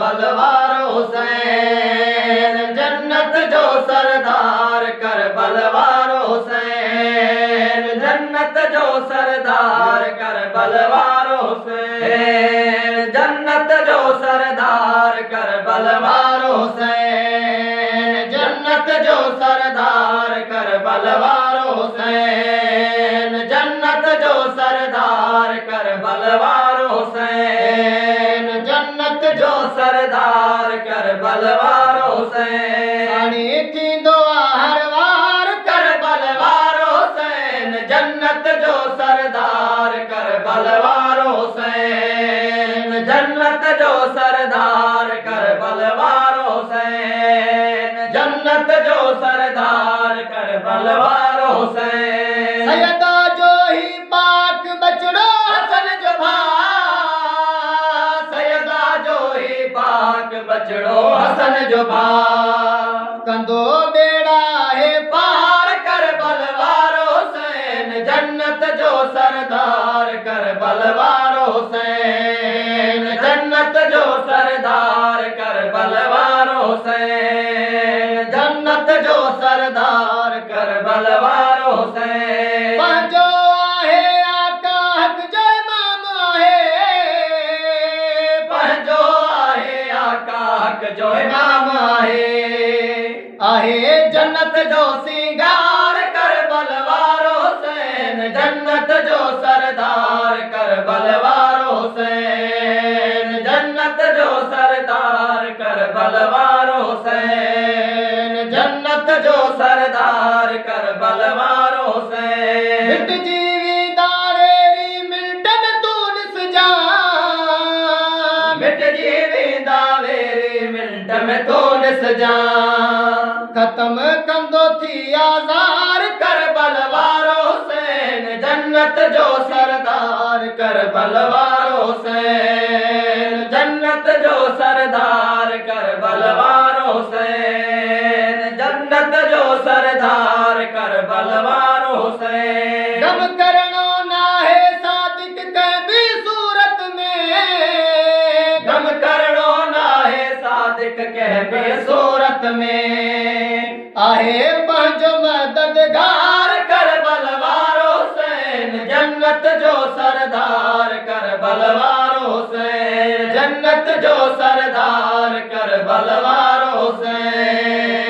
करबलवार हुसैन, जन्नत जो सरदार करबलवार हुसैन, जन्नत जो सरदार करबलवार हुसैन, जन्नत जो सरदार करबलवार हुसैन, जन्नत जो सरदार करबलवार हुसैन, जन्नत जो सरदार करबलवार हुसैन, जन्नत जो सरदार करबलवार हुसैन। साड़ी थी दुआ हर वार करबलवार हुसैन, जन्नत जो सरदार करबलवार हुसैन, जन्नत जो सरदार करबलवार हुसैन, जन्नत जो सरदार करबलवार हुसैन। सैयदा जो ही पाक बचड़ो हसन जो भा, सैयदा जो ही पाक बचड़ो हसन जो भा, कंदो बेड़ा है पार करबलवार हुसैन, जन्नत जो सरदार करबलवार हुसैन, जन्नत जो सरदार करबलवार हुसैन, जन्नत जो सरदार करबलवार हुसैन। पंजो आहे आका हक जो इमाम आहे, पंजो आहे आका हक जो इमाम आहे जन्नत जो सिंगार करबलवार हुसैन, जन्नत जो सरदार करबलवार हुसैन, जन्नत जो सरदार करबलवार हुसैन, जन्नत जो सरदार करबलवार हुसैन। मिट जीवी दावेरी मिंट में तूनिस जा, मिट जीवी दावेरी मिंट में तूनिस जा, खत्म कंदो थी आज़ार करबलवार हुसैन, जन्नत जो सरदार करबलवार हुसैन, जन्नत जो सरदार करबलवार हुसैन, जन्नत जो सरदार करबलवार हुसैन। गम करनो ना है सादिक कभी सूरत में, गम करनो ना है सादिक कभी सूरत में, आहे पंहिंजो मददगार करबलवार हुसैन, जन्नत जो सरदार करबलवार हुसैन, जन्नत जो सरदार करबलवार हुसैन।